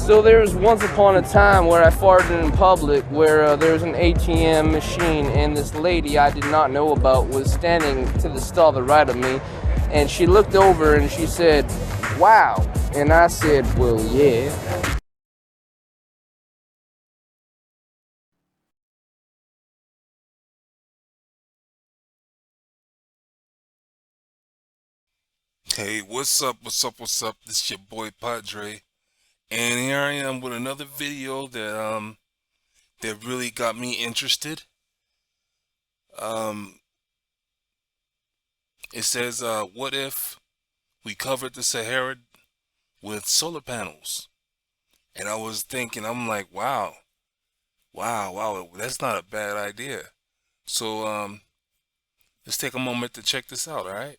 So there was once upon a time where I farted in public, where there was an ATM machine, and this lady I did not know about was standing to the stall to the right of me, and she looked over and she said, "Wow," and I said, "Well, yeah." Hey, what's up, what's up, what's up? This is your boy Podrey, and here I am with another video that really got me interested. Um it says what if we covered the Sahara with solar panels? And I was thinking, I'm like, wow, that's not a bad idea. So let's take a moment to check this out, all right?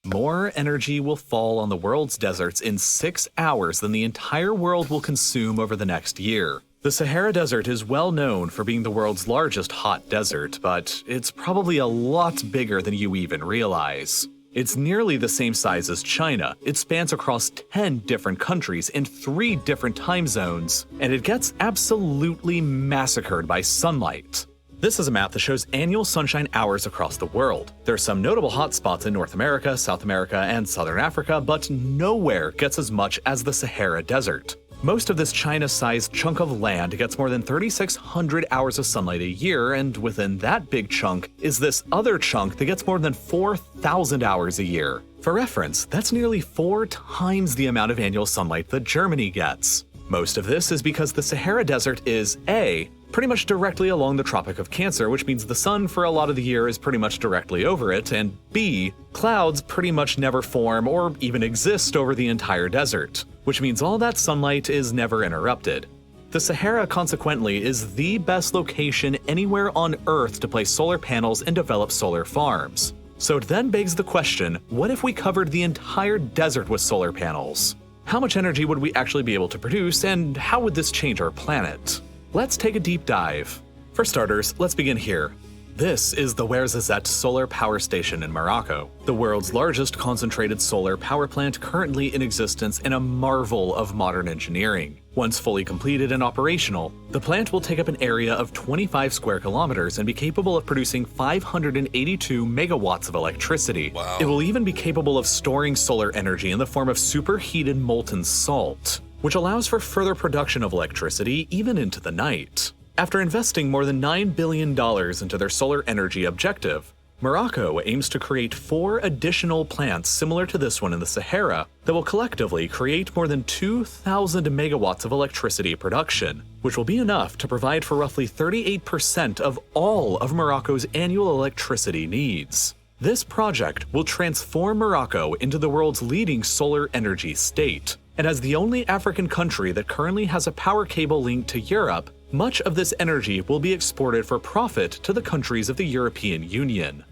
More energy will fall on the world's deserts in 6 hours than the entire world will consume over the next year. The Sahara Desert is well known for being the world's largest hot desert, but it's probably a lot bigger than you even realize. It's nearly the same size as China, it spans across 10 different countries in 3 different time zones, and it gets absolutely massacred by sunlight. This is a map that shows annual sunshine hours across the world. There are some notable hotspots in North America, South America, and Southern Africa, but nowhere gets as much as the Sahara Desert. Most of this China-sized chunk of land gets more than 3,600 hours of sunlight a year, and within that big chunk is this other chunk that gets more than 4,000 hours a year. For reference, that's nearly 4 times the amount of annual sunlight that Germany gets. Most of this is because the Sahara Desert is A, pretty much directly along the Tropic of Cancer, which means the sun for a lot of the year is pretty much directly over it, and B, clouds pretty much never form or even exist over the entire desert, which means all that sunlight is never interrupted. The Sahara, consequently, is the best location anywhere on Earth to place solar panels and develop solar farms. So it then begs the question, what if we covered the entire desert with solar panels? How much energy would we actually be able to produce, and how would this change our planet? Let's take a deep dive. For starters, let's begin here. This is the Ouarzazate Solar Power Station in Morocco, the world's largest concentrated solar power plant currently in existence and a marvel of modern engineering. Once fully completed and operational, the plant will take up an area of 25 square kilometers and be capable of producing 582 megawatts of electricity. Wow. It will even be capable of storing solar energy in the form of superheated molten salt, which allows for further production of electricity even into the night. After investing more than $9 billion into their solar energy objective, Morocco aims to create 4 additional plants similar to this one in the Sahara that will collectively create more than 2,000 megawatts of electricity production, which will be enough to provide for roughly 38% of all of Morocco's annual electricity needs. This project will transform Morocco into the world's leading solar energy state. And as the only African country that currently has a power cable linked to Europe, much of this energy will be exported for profit to the countries of the European Union.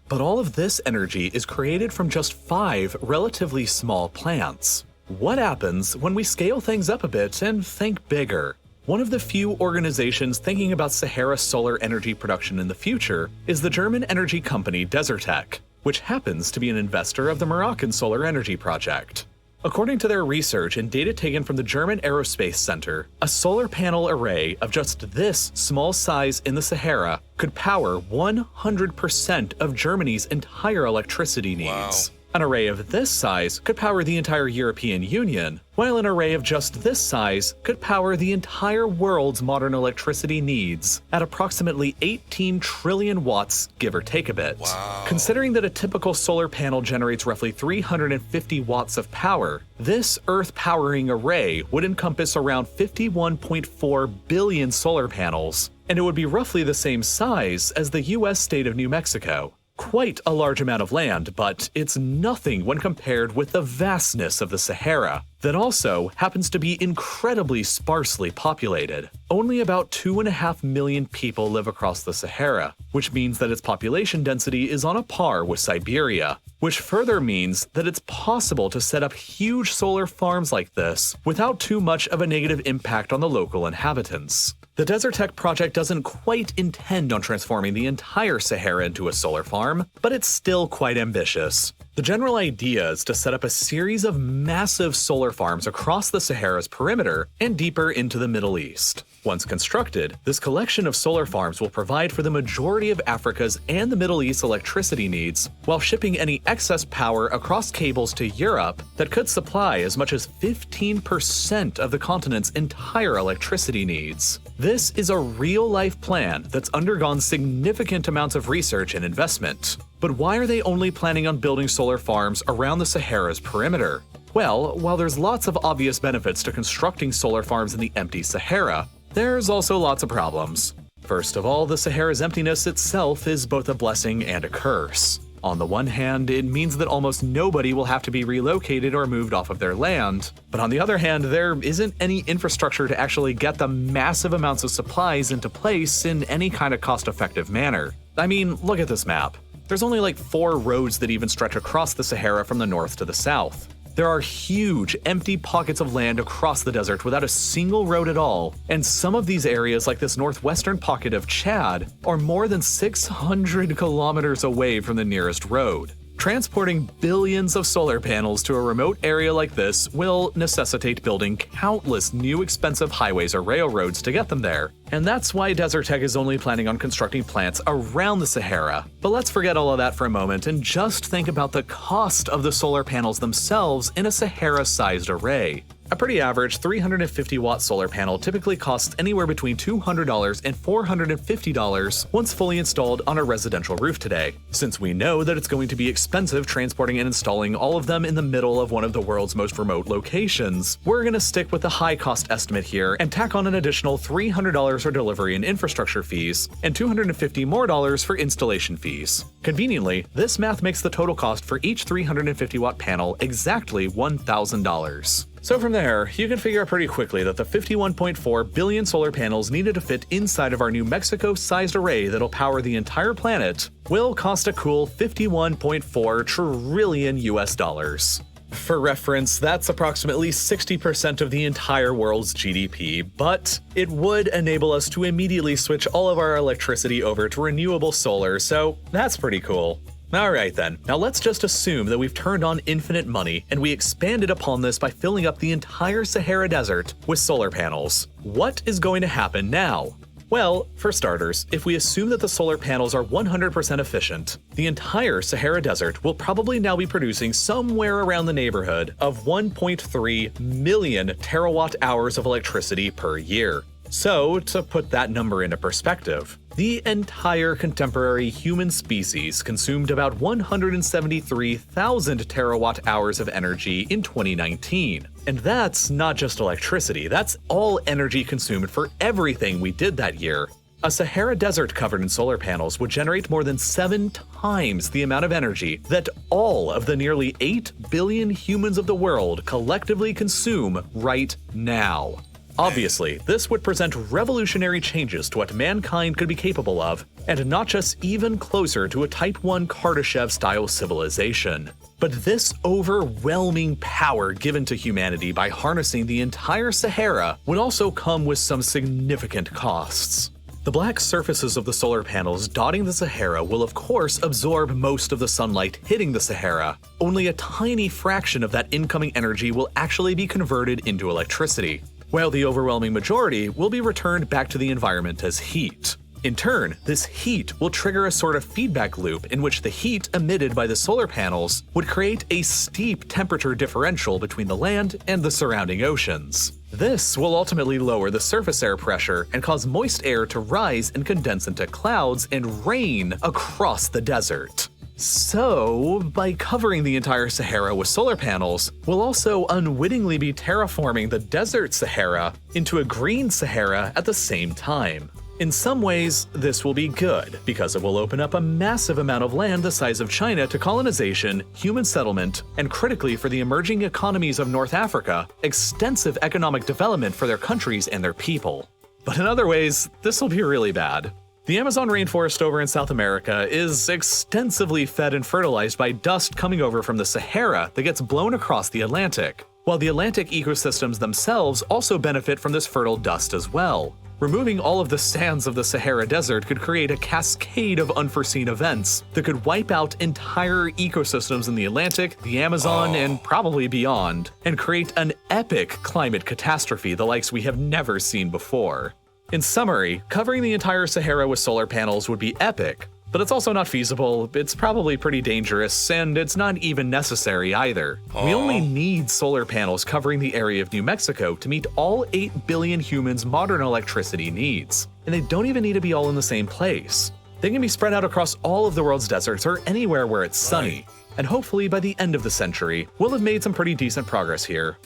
But all of this energy is created from just 5 relatively small plants. What happens when we scale things up a bit and think bigger? One of the few organizations thinking about Sahara solar energy production in the future is the German energy company Desertec, which happens to be an investor of the Moroccan solar energy project. According to their research and data taken from the German Aerospace Center, a solar panel array of just this small size in the Sahara could power 100% of Germany's entire electricity needs. Wow. An array of this size could power the entire European Union, while an array of just this size could power the entire world's modern electricity needs at approximately 18 trillion watts, give or take a bit. Wow. Considering that a typical solar panel generates roughly 350 watts of power, this Earth-powering array would encompass around 51.4 billion solar panels, and it would be roughly the same size as the US state of New Mexico. Quite a large amount of land, but it's nothing when compared with the vastness of the Sahara, that also happens to be incredibly sparsely populated. Only about 2.5 million people live across the Sahara, which means that its population density is on a par with Siberia, which further means that it's possible to set up huge solar farms like this without too much of a negative impact on the local inhabitants. The Desert Tech project doesn't quite intend on transforming the entire Sahara into a solar farm, but it's still quite ambitious. The general idea is to set up a series of massive solar farms across the Sahara's perimeter and deeper into the Middle East. Once constructed, this collection of solar farms will provide for the majority of Africa's and the Middle East's electricity needs, while shipping any excess power across cables to Europe that could supply as much as 15% of the continent's entire electricity needs. This is a real-life plan that's undergone significant amounts of research and investment. But why are they only planning on building solar farms around the Sahara's perimeter? Well, while there's lots of obvious benefits to constructing solar farms in the empty Sahara, there's also lots of problems. First of all, the Sahara's emptiness itself is both a blessing and a curse. On the one hand, it means that almost nobody will have to be relocated or moved off of their land. But on the other hand, there isn't any infrastructure to actually get the massive amounts of supplies into place in any kind of cost-effective manner. I mean, look at this map. There's only like 4 roads that even stretch across the Sahara from the north to the south. There are huge, empty pockets of land across the desert without a single road at all, and some of these areas, like this northwestern pocket of Chad, are more than 600 kilometers away from the nearest road. Transporting billions of solar panels to a remote area like this will necessitate building countless new expensive highways or railroads to get them there. And that's why Desert Tech is only planning on constructing plants around the Sahara. But let's forget all of that for a moment and just think about the cost of the solar panels themselves in a Sahara-sized array. A pretty average 350-watt solar panel typically costs anywhere between $200 and $450 once fully installed on a residential roof today. Since we know that it's going to be expensive transporting and installing all of them in the middle of one of the world's most remote locations, we're gonna stick with the high-cost estimate here and tack on an additional $300 for delivery and infrastructure fees, and $250 more for installation fees. Conveniently, this math makes the total cost for each 350-watt panel exactly $1,000. So from there, you can figure out pretty quickly that the 51.4 billion solar panels needed to fit inside of our New Mexico-sized array that'll power the entire planet will cost a cool 51.4 trillion US dollars. For reference, that's approximately 60% of the entire world's GDP, but it would enable us to immediately switch all of our electricity over to renewable solar, so that's pretty cool. Alright then, now let's just assume that we've turned on infinite money and we expanded upon this by filling up the entire Sahara Desert with solar panels. What is going to happen now? Well, for starters, if we assume that the solar panels are 100% efficient, the entire Sahara Desert will probably now be producing somewhere around the neighborhood of 1.3 million terawatt hours of electricity per year. So, to put that number into perspective, the entire contemporary human species consumed about 173,000 terawatt hours of energy in 2019. And that's not just electricity, that's all energy consumed for everything we did that year. A Sahara Desert covered in solar panels would generate more than 7 times the amount of energy that all of the nearly 8 billion humans of the world collectively consume right now. Obviously, this would present revolutionary changes to what mankind could be capable of, and notch us even closer to a Type 1 Kardashev-style civilization. But this overwhelming power given to humanity by harnessing the entire Sahara would also come with some significant costs. The black surfaces of the solar panels dotting the Sahara will of course absorb most of the sunlight hitting the Sahara. Only a tiny fraction of that incoming energy will actually be converted into electricity, while the overwhelming majority will be returned back to the environment as heat. In turn, this heat will trigger a sort of feedback loop in which the heat emitted by the solar panels would create a steep temperature differential between the land and the surrounding oceans. This will ultimately lower the surface air pressure and cause moist air to rise and condense into clouds and rain across the desert. So, by covering the entire Sahara with solar panels, we'll also unwittingly be terraforming the desert Sahara into a green Sahara at the same time. In some ways, this will be good, because it will open up a massive amount of land the size of China to colonization, human settlement, and critically for the emerging economies of North Africa, extensive economic development for their countries and their people. But in other ways, this will be really bad. The Amazon rainforest over in South America is extensively fed and fertilized by dust coming over from the Sahara that gets blown across the Atlantic, while the Atlantic ecosystems themselves also benefit from this fertile dust as well. Removing all of the sands of the Sahara Desert could create a cascade of unforeseen events that could wipe out entire ecosystems in the Atlantic, the Amazon, and probably beyond, and create an epic climate catastrophe the likes we have never seen before. In summary, covering the entire Sahara with solar panels would be epic, but it's also not feasible, it's probably pretty dangerous, and it's not even necessary either. We only need solar panels covering the area of New Mexico to meet all 8 billion humans' modern electricity needs. And they don't even need to be all in the same place. They can be spread out across all of the world's deserts or anywhere where it's sunny. And hopefully by the end of the century, we'll have made some pretty decent progress here.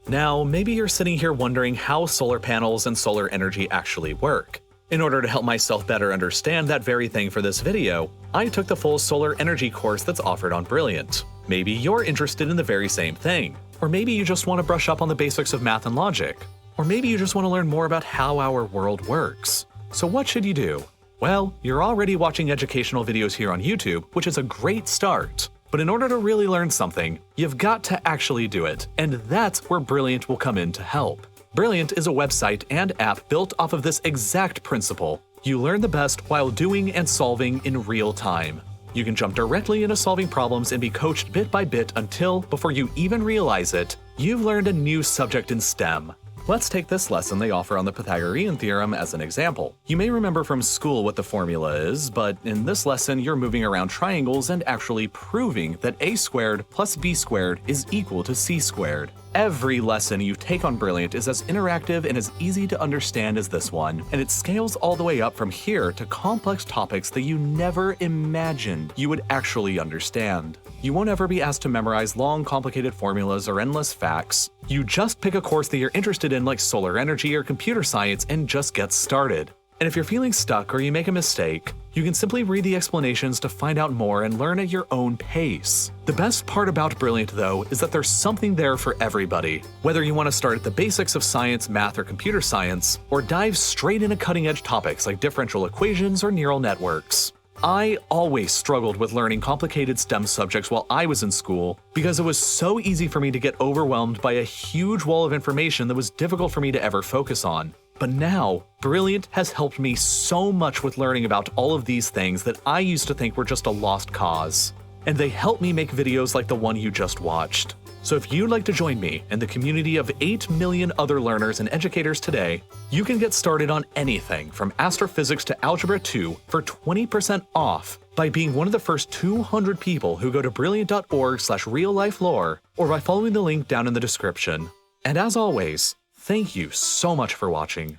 Now, maybe you're sitting here wondering how solar panels and solar energy actually work. In order to help myself better understand that very thing for this video, I took the full solar energy course that's offered on Brilliant. Maybe you're interested in the very same thing. Or maybe you just want to brush up on the basics of math and logic. Or maybe you just want to learn more about how our world works. So what should you do? Well, you're already watching educational videos here on YouTube, which is a great start. But in order to really learn something, you've got to actually do it. And that's where Brilliant will come in to help. Brilliant is a website and app built off of this exact principle. You learn the best while doing and solving in real time. You can jump directly into solving problems and be coached bit by bit until, before you even realize it, you've learned a new subject in STEM. Let's take this lesson they offer on the Pythagorean theorem as an example. You may remember from school what the formula is, but in this lesson you're moving around triangles and actually proving that a squared plus b squared is equal to c squared. Every lesson you take on Brilliant is as interactive and as easy to understand as this one, and it scales all the way up from here to complex topics that you never imagined you would actually understand. You won't ever be asked to memorize long, complicated formulas or endless facts. You just pick a course that you're interested in, like solar energy or computer science, and just get started. And if you're feeling stuck or you make a mistake, you can simply read the explanations to find out more and learn at your own pace. The best part about Brilliant, though, is that there's something there for everybody. Whether you want to start at the basics of science, math, or computer science, or dive straight into cutting-edge topics like differential equations or neural networks. I always struggled with learning complicated STEM subjects while I was in school because it was so easy for me to get overwhelmed by a huge wall of information that was difficult for me to ever focus on. But now, Brilliant has helped me so much with learning about all of these things that I used to think were just a lost cause. And they help me make videos like the one you just watched. So if you'd like to join me and the community of 8 million other learners and educators today, you can get started on anything from astrophysics to algebra 2 for 20% off by being one of the first 200 people who go to brilliant.org/reallifelore or by following the link down in the description. And as always, thank you so much for watching.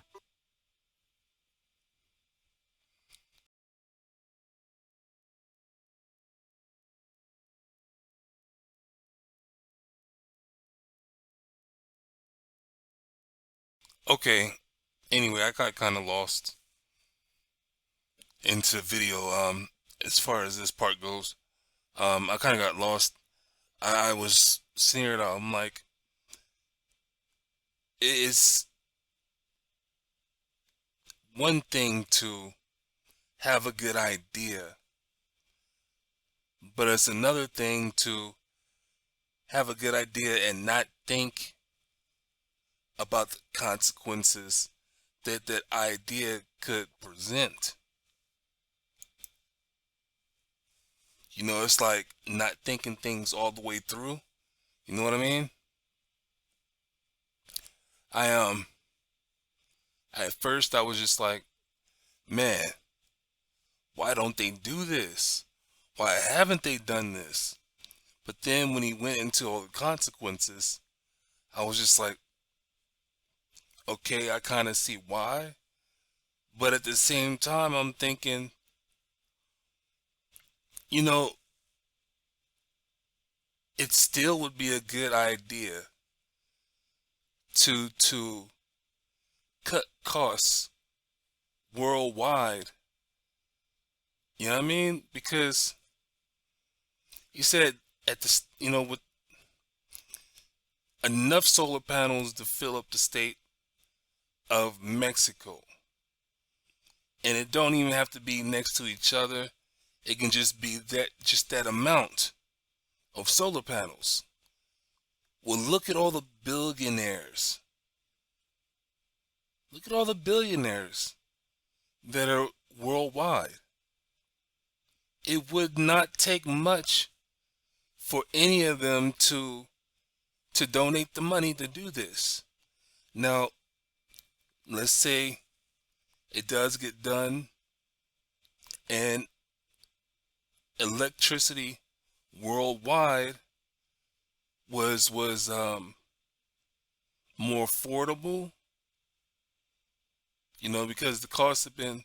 Okay, anyway, I got kind of lost into the video as far as this part goes. I kind of got lost. I was seeing it out. I'm like, it's one thing to have a good idea, but it's another thing to have a good idea and not think about the consequences that that idea could present. You know, it's like not thinking things all the way through. You know what I mean? At first I was just like, man, why don't they do this? Why haven't they done this? But then when he went into all the consequences, I was just like, okay, I kind of see why. But at the same time, I'm thinking, you know, it still would be a good idea to cut costs worldwide. You know what I mean? Because you said at the, you know, with enough solar panels to fill up the state of Mexico, and it don't even have to be next to each other. It can just be that amount of solar panels. Well, look at all the billionaires Look at all the billionaires that are worldwide. It would not take much for any of them to donate the money to do this. Now, let's say it does get done and electricity worldwide was more affordable, because the costs have been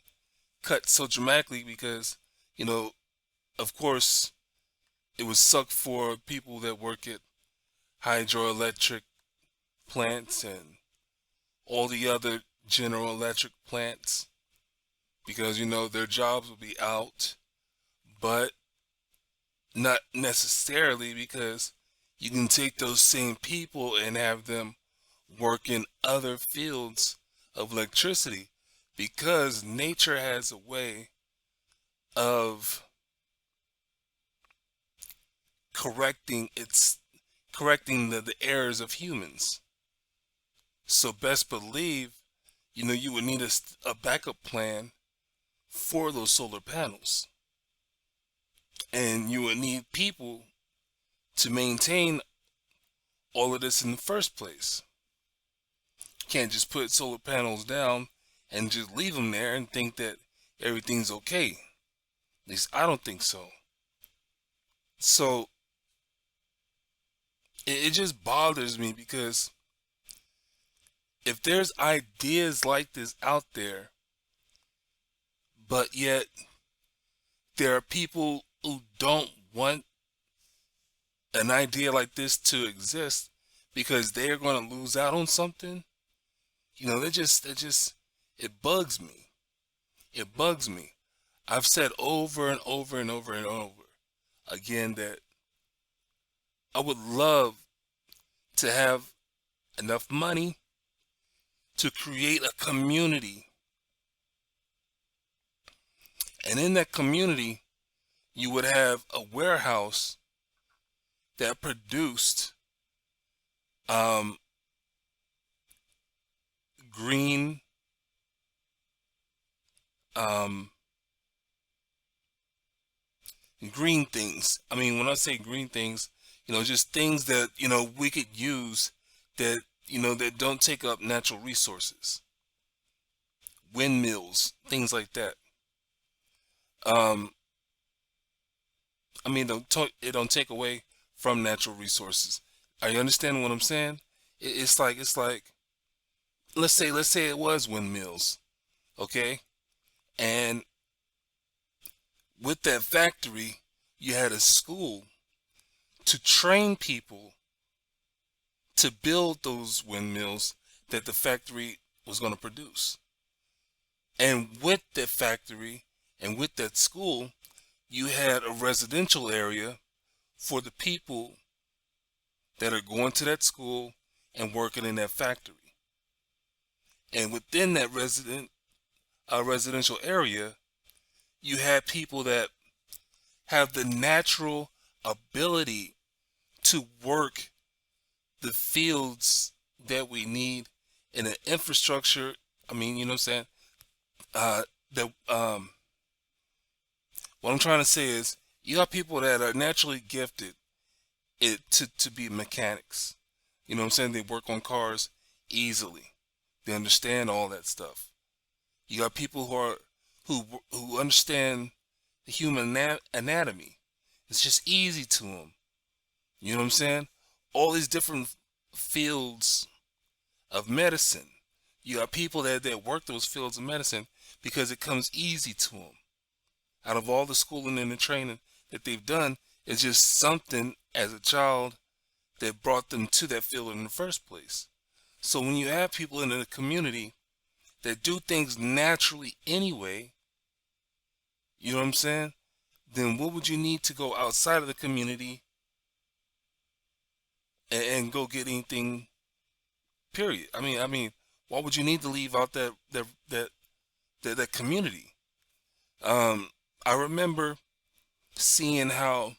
cut so dramatically because, of course, it was sucked for people that work at hydroelectric plants and all the other general electric plants because, their jobs will be out, but not necessarily because you can take those same people and have them work in other fields of electricity because nature has a way of correcting the errors of humans. So best believe, you would need a backup plan for those solar panels. And you would need people to maintain all of this in the first place. You can't just put solar panels down and just leave them there and think that everything's okay. At least I don't think so. So it just bothers me because if there's ideas like this out there, but yet there are people who don't want an idea like this to exist because they're going to lose out on something, it bugs me. It bugs me. I've said over and over and over and over again that I would love to have enough money to create a community. And in that community, you would have a warehouse that produced green green things. I mean, when I say green things, just things that, we could use that, that don't take up natural resources. Windmills, things like that. I mean, it don't take away from natural resources. Are you understanding what I'm saying? It's like, let's say it was windmills, okay? And with that factory, you had a school to train people to build those windmills that the factory was going to produce. And with that factory and with that school, you had a residential area for the people that are going to that school and working in that factory. And within that residential area, you had people that have the natural ability to work the fields that we need in an infrastructure. I mean, you know what I'm saying? What I'm trying to say is you have people that are naturally gifted to be mechanics. You know what I'm saying? They work on cars easily. They understand all that stuff. You got people who understand the human anatomy. It's just easy to them. You know what I'm saying? All these different fields of medicine. You got people that work those fields of medicine because it comes easy to them. Out of all the schooling and the training that they've done, it's just something as a child that brought them to that field in the first place. So when you have people in the community that do things naturally anyway, you know what I'm saying? Then what would you need to go outside of the community and go get anything? Period. I mean, why would you need to leave out that community? I remember seeing how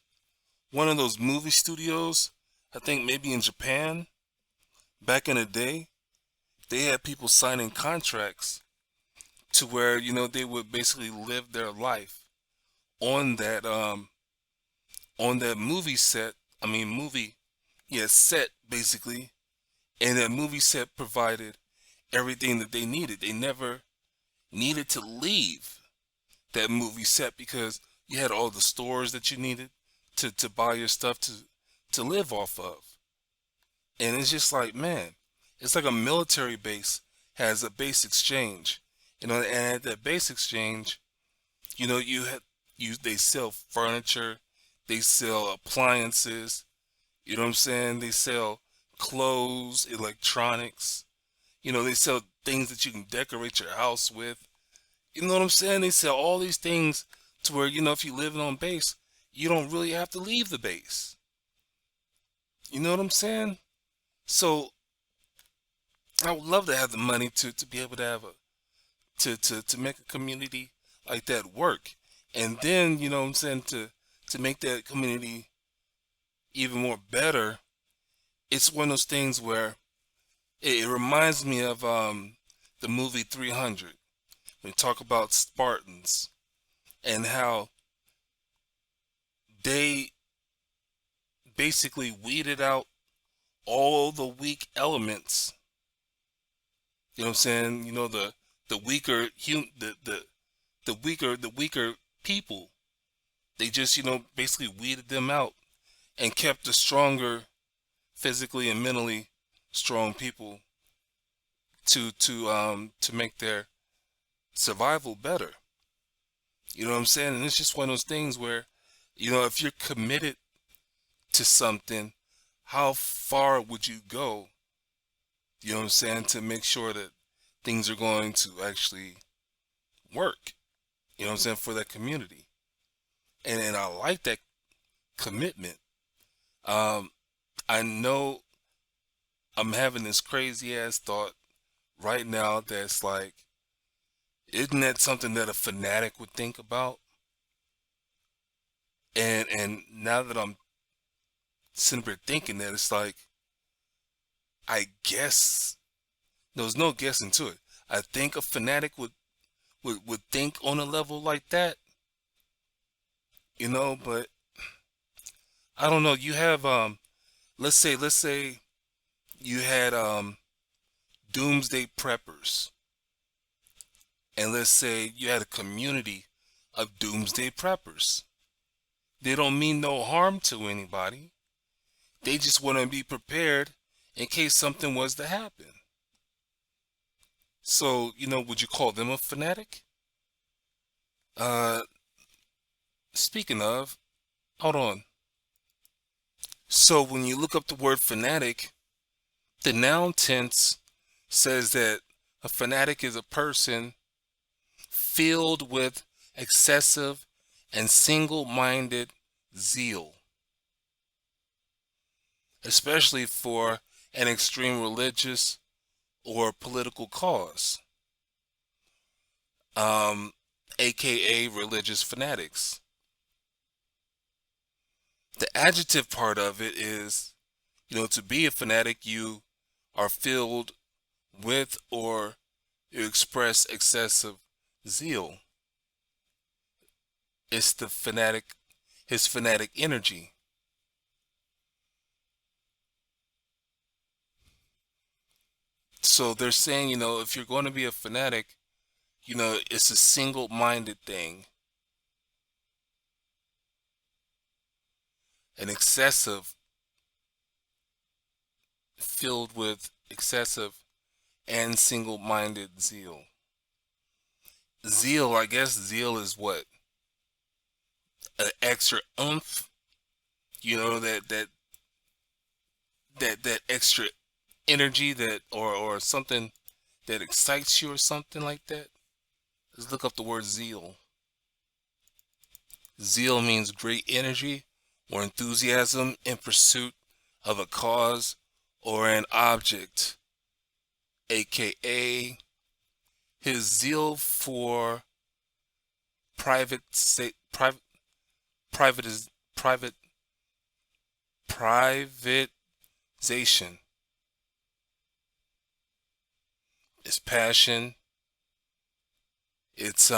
one of those movie studios, I think maybe in Japan, back in the day, they had people signing contracts to where, you know, they would basically live their life on that movie set. I mean, set basically, and that movie set provided everything that they needed. They never needed to leave that movie set because you had all the stores that you needed to buy your stuff to live off of. And it's just like, man, it's like a military base has a base exchange. You know, and at that base exchange, you know, they sell furniture, they sell appliances, you know what I'm saying? They sell clothes, electronics, you know, they sell things that you can decorate your house with. You know what I'm saying? They sell all these things to where, you know, if you live on base, you don't really have to leave the base. You know what I'm saying? So I would love to have the money to be able to have to make a community like that work. And then, you know what I'm saying, to make that community even more better, it's one of those things where it reminds me of the movie 300. We talk about Spartans and how they basically weeded out all the weak elements. You know what I'm saying? You know, the weaker the weaker people. They just, you know, basically weeded them out and kept the stronger, physically and mentally strong people to make their survival better. You know what I'm saying? And it's just one of those things where, you know, if you're committed to something, how far would you go, you know what I'm saying, to make sure that things are going to actually work, you know what I'm saying, for that community. And I like that commitment. I know I'm having this crazy ass thought right now that's like, isn't that something that a fanatic would think about? And now that I'm sitting here thinking that, it's like, I guess there's no guessing to it. I think a fanatic would think on a level like that, you know, but I don't know. You have let's say you had doomsday preppers, and let's say you had a community of doomsday preppers. They don't mean no harm to anybody. They just want to be prepared in case something was to happen. So, you know, would you call them a fanatic? Uh, Speaking of, hold on. So when you look up the word fanatic, the noun tense says that a fanatic is a person filled with excessive and single-minded zeal, especially for an extreme religious or political cause, aka religious fanatics. The adjective part of it is, you know, to be a fanatic, you are filled with or you express excessive zeal. It's the fanatic, his fanatic energy. So they're saying, you know, if you're going to be a fanatic, you know, it's a single-minded thing. An excessive, filled with excessive and single-minded zeal. Zeal, I guess zeal is what? An extra oomph, you know, that extra energy that or something that excites you or something like that. Let's look up the word zeal. Zeal means great energy or enthusiasm in pursuit of a cause or an object, aka his zeal for private private private private privatization. It's passion. It's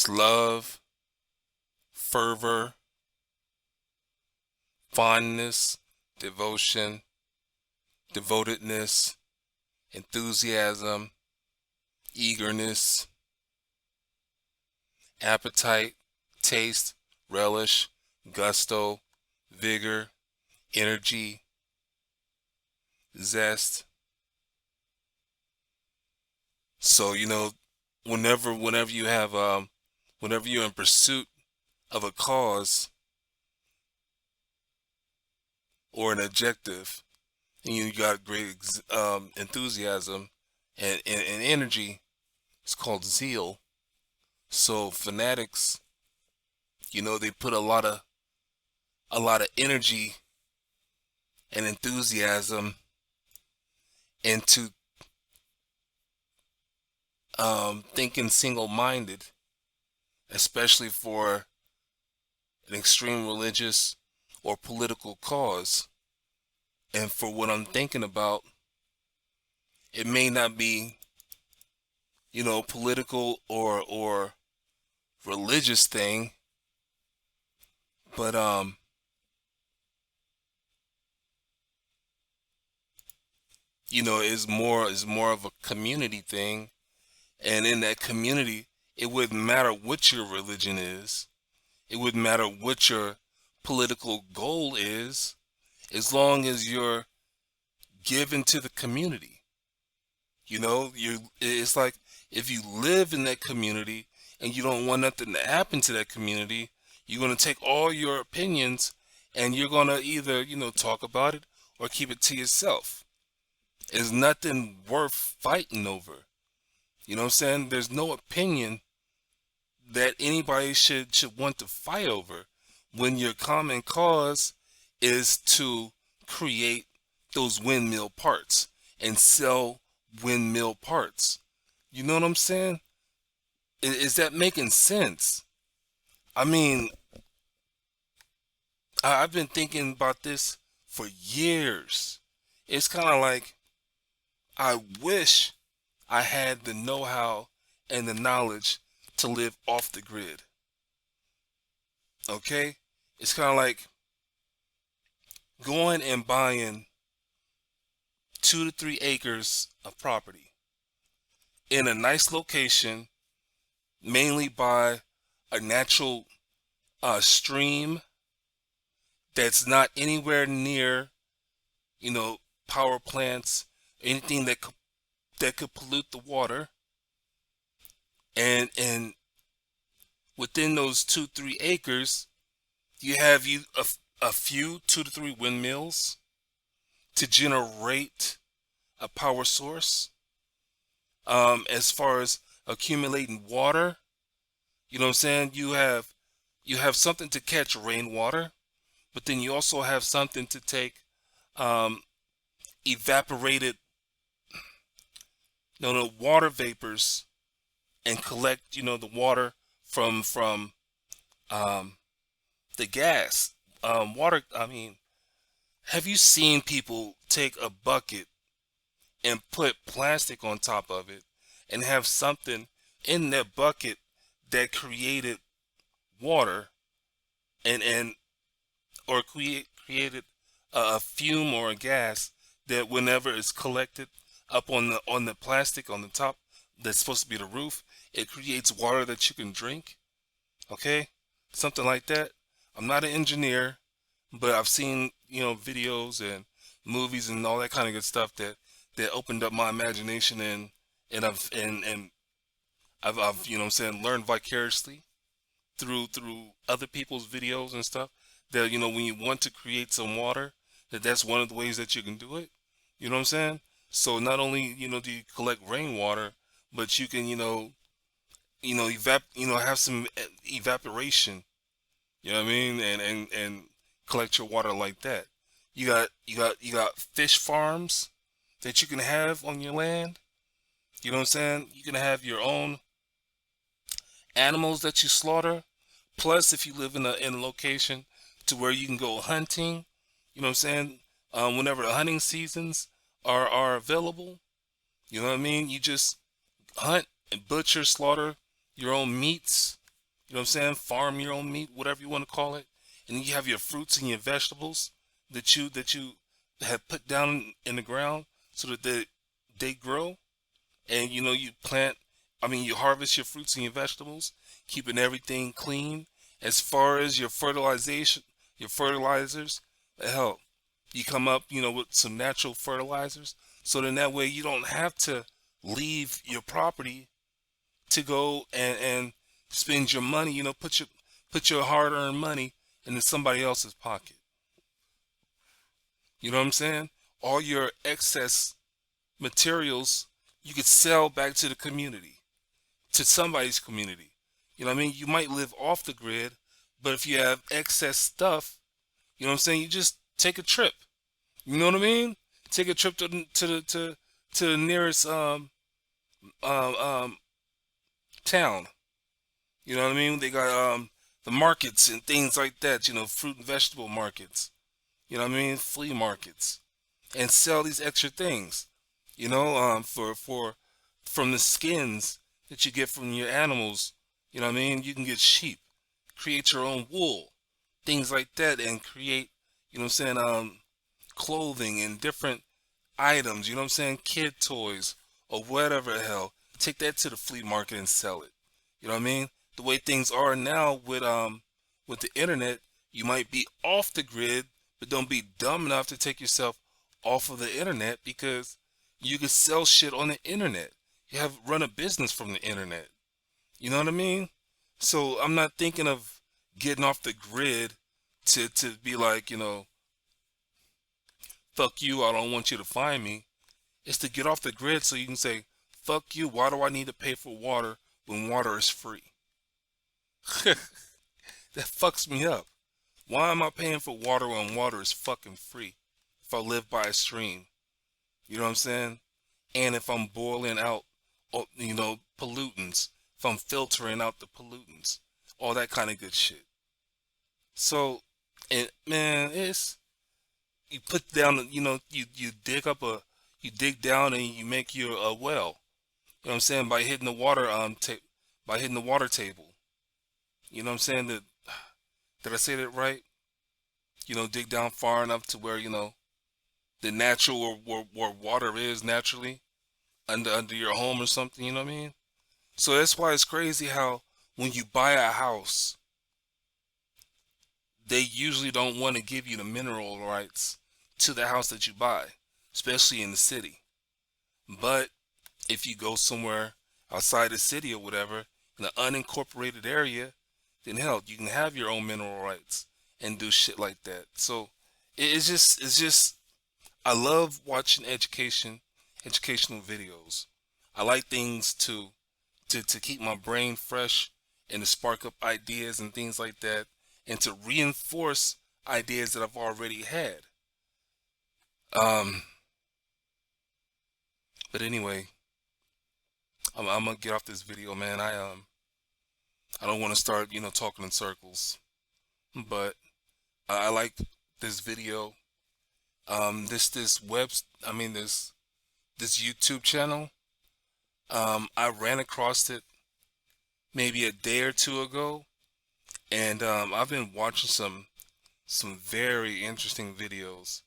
love, fervor, fondness, devotion, devotedness, enthusiasm, eagerness, appetite, taste, relish, gusto, vigor, energy, zest. So, whenever you have whenever you're in pursuit of a cause or an objective, and you got great enthusiasm and energy, it's called zeal. So fanatics, they put a lot of energy and enthusiasm into thinking single-minded, especially for an extreme religious or political cause. And for what I'm thinking about, it may not be, political or religious thing, but is more of a community thing. And in that community, it wouldn't matter what your religion is. It wouldn't matter what your political goal is, as long as you're given to the community. It's like if you live in that community and you don't want nothing to happen to that community, you're going to take all your opinions and you're going to either, talk about it or keep it to yourself. There's nothing worth fighting over. You know what I'm saying? There's no opinion that anybody should want to fight over when your common cause is to create those windmill parts and sell windmill parts. You know what I'm saying? Is that making sense? I mean, I've been thinking about this for years. It's kind of like I wish I had the know-how and the knowledge to live off the grid. Okay? It's kind of like going and buying 2 to 3 acres of property in a nice location, mainly by a natural stream that's not anywhere near, power plants, anything that could pollute the water, and within those 2-3 acres, you have a few 2 to 3 windmills to generate a power source. As far as accumulating water, you know what I'm saying? You have something to catch rainwater, but then you also have something to take evaporated, the water vapors and collect, the water from the gas. Water. I mean, have you seen people take a bucket and put plastic on top of it and have something in that bucket that created water or created a fume or a gas that whenever it's collected up on the plastic on the top that's supposed to be the roof, it creates water that you can drink? Okay, something like that. I'm not an engineer, but I've seen videos and movies and all that kind of good stuff that opened up my imagination, and I've learned vicariously through other people's videos and stuff that when you want to create some water, that's one of the ways that you can do it. You know what I'm saying? So not only do you collect rainwater, but you can have some evaporation. You know what I mean? And collect your water like that. You got fish farms that you can have on your land. You know what I'm saying? You can have your own animals that you slaughter. Plus, if you live in a location to where you can go hunting, you know what I'm saying? Whenever the hunting seasons are available. You know what I mean? You just hunt and butcher, slaughter your own meats. You know what I'm saying? Farm your own meat, whatever you want to call it. And then you have your fruits and your vegetables that you have put down in the ground so that they grow. And you know, you harvest your fruits and your vegetables, keeping everything clean. As far as your fertilizers, hell, you come up, with some natural fertilizers. So then that way you don't have to leave your property to go and spend your money, put your hard-earned money into somebody else's pocket. You know what I'm saying? All your excess materials you could sell back to the community, to somebody's community. You know what I mean? You might live off the grid, but if you have excess stuff, you know what I'm saying? You just take a trip. You know what I mean? Take a trip to the nearest town. You know what I mean? They got the markets and things like that. Fruit and vegetable markets. You know what I mean? Flea markets, and sell these extra things. From the skins that you get from your animals. You know what I mean? You can get sheep, create your own wool, things like that, and create, clothing and different items, you know what I'm saying? Kid toys or whatever the hell. Take that to the flea market and sell it. You know what I mean? The way things are now with the internet, you might be off the grid, but don't be dumb enough to take yourself off of the internet, because you can sell shit on the internet. You run a business from the internet. You know what I mean? So I'm not thinking of getting off the grid to be like, fuck you, I don't want you to find me. It's to get off the grid so you can say, fuck you, why do I need to pay for water when water is free? That fucks me up. Why am I paying for water when water is fucking free if I live by a stream? You know what I'm saying? And if I'm boiling out, pollutants, if I'm filtering out the pollutants, all that kind of good shit. So, and man, you put down, you dig down and you make your well. You know what I'm saying? By hitting the water table. You know what I'm saying? Did I say that right? Dig down far enough to where, the natural where water is naturally under your home or something, you know what I mean? So that's why it's crazy how when you buy a house, they usually don't want to give you the mineral rights to the house that you buy, especially in the city. But if you go somewhere outside the city or whatever, in an unincorporated area, then hell, you can have your own mineral rights and do shit like that. So it's just, I love watching educational videos. I like things to keep my brain fresh and to spark up ideas and things like that, and to reinforce ideas that I've already had. But anyway, I'm gonna get off this video, man. I don't want to start, talking in circles, but I like this video. This YouTube channel. I ran across it maybe a day or two ago, and I've been watching some very interesting videos.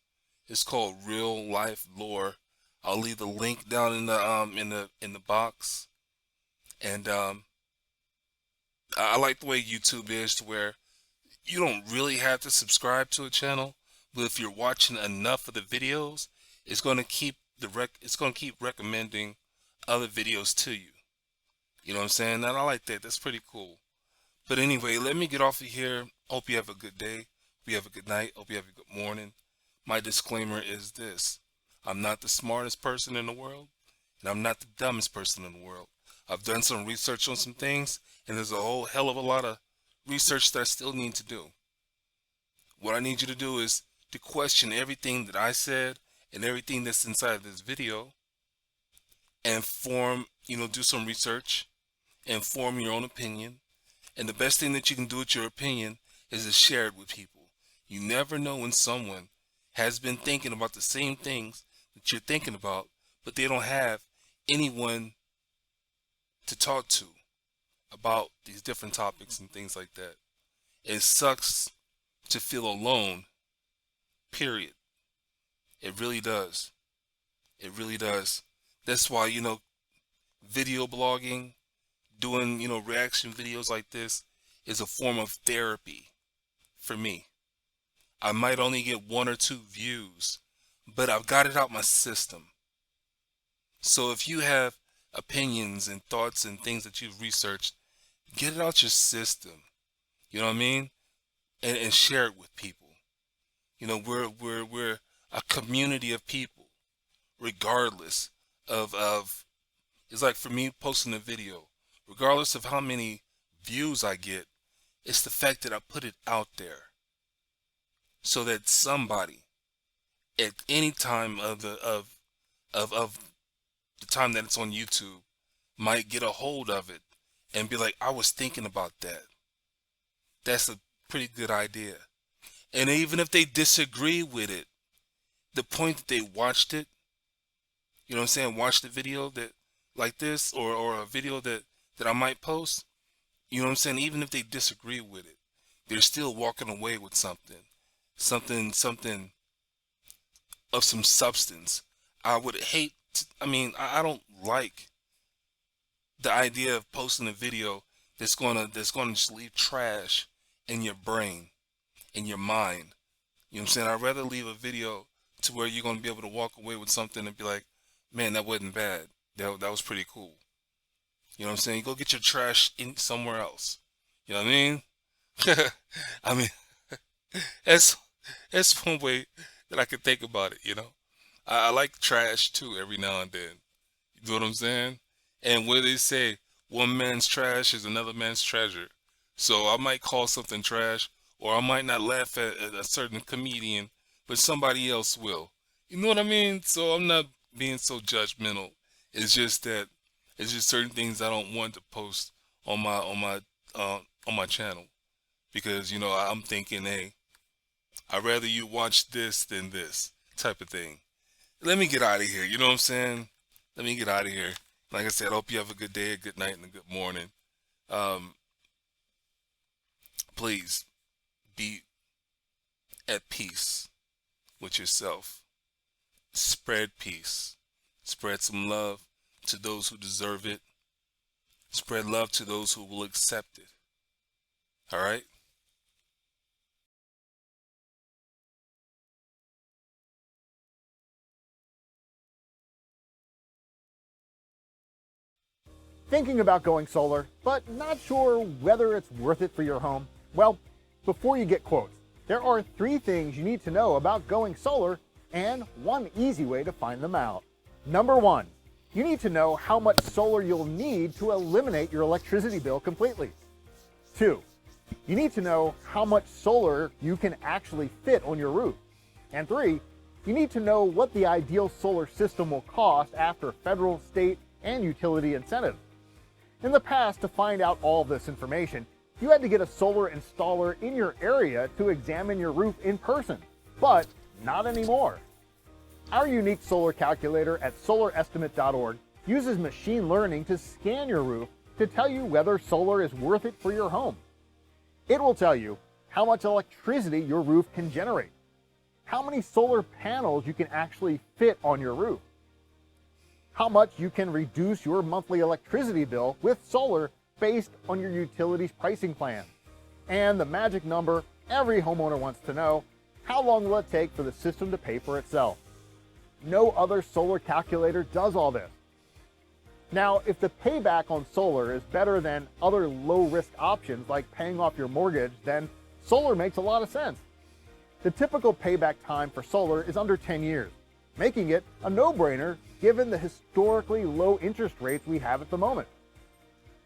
It's called RealLifeLore. I'll leave the link down in the box. And I like the way YouTube is, to where you don't really have to subscribe to a channel, but if you're watching enough of the videos, it's going to keep recommending other videos to you. You know what I'm saying? And I like that. That's pretty cool. But anyway, let me get off of here. Hope you have a good day. Hope you have a good night. Hope you have a good morning. My disclaimer is this: I'm not the smartest person in the world, and I'm not the dumbest person in the world. I've done some research on some things, and there's a whole hell of a lot of research that I still need to do. What I need you to do is to question everything that I said and everything that's inside of this video, and do some research and form your own opinion. And the best thing that you can do with your opinion is to share it with people. You never know when someone has been thinking about the same things that you're thinking about, but they don't have anyone to talk to about these different topics and things like that. It sucks to feel alone, period. It really does. It really does. That's why, video blogging, doing, reaction videos like this is a form of therapy for me. I might only get 1 or 2 views, but I've got it out my system. So if you have opinions and thoughts and things that you've researched, get it out your system. You know what I mean? And share it with people. We're a community of people, regardless of it's like for me posting a video, regardless of how many views I get, it's the fact that I put it out there so that somebody at any time of the time that it's on YouTube might get a hold of it and be like, I was thinking about that. That's a pretty good idea. And even if they disagree with it, the point that they watched it, watch the video that like this or a video that I might post, even if they disagree with it, they're still walking away with something of some substance. I would hate I don't like the idea of posting a video that's gonna just leave trash in your brain, in your mind. I'd rather leave a video to where you're gonna be able to walk away with something and be like, man, that wasn't bad. That was pretty cool. You go get your trash in somewhere else. You know what I mean? I mean, that's one way that I could think about it. I like trash too every now and then. You know what I'm saying? And where they say one man's trash is another man's treasure. So I might call something trash, or I might not laugh at a certain comedian, but somebody else will. You know what I mean? So I'm not being so judgmental. It's just certain things I don't want to post on my channel, because I'm thinking, hey, I'd rather you watch this than this type of thing. Let me get out of here. You know what I'm saying? Let me get out of here. Like I said, I hope you have a good day, a good night, and a good morning. Please be at peace with yourself. Spread peace. Spread some love to those who deserve it. Spread love to those who will accept it. All right? Thinking about going solar, but not sure whether it's worth it for your home? Well, before you get quotes, there are 3 things you need to know about going solar and one easy way to find them out. Number 1, you need to know how much solar you'll need to eliminate your electricity bill completely. 2, you need to know how much solar you can actually fit on your roof. And 3, you need to know what the ideal solar system will cost after federal, state, and utility incentives. In the past, to find out all this information, you had to get a solar installer in your area to examine your roof in person, but not anymore. Our unique solar calculator at solarestimate.org uses machine learning to scan your roof to tell you whether solar is worth it for your home. It will tell you how much electricity your roof can generate, how many solar panels you can actually fit on your roof, how much you can reduce your monthly electricity bill with solar based on your utilities pricing plan, and the magic number every homeowner wants to know: how long will it take for the system to pay for itself? No other solar calculator does all this. Now, if the payback on solar is better than other low-risk options like paying off your mortgage, then solar makes a lot of sense. The typical payback time for solar is under 10 years, making it a no-brainer given the historically low interest rates we have at the moment.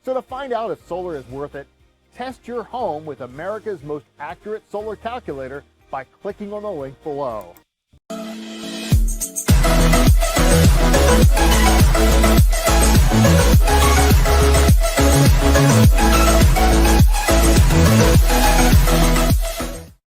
So to find out if solar is worth it, test your home with America's most accurate solar calculator by clicking on the link below.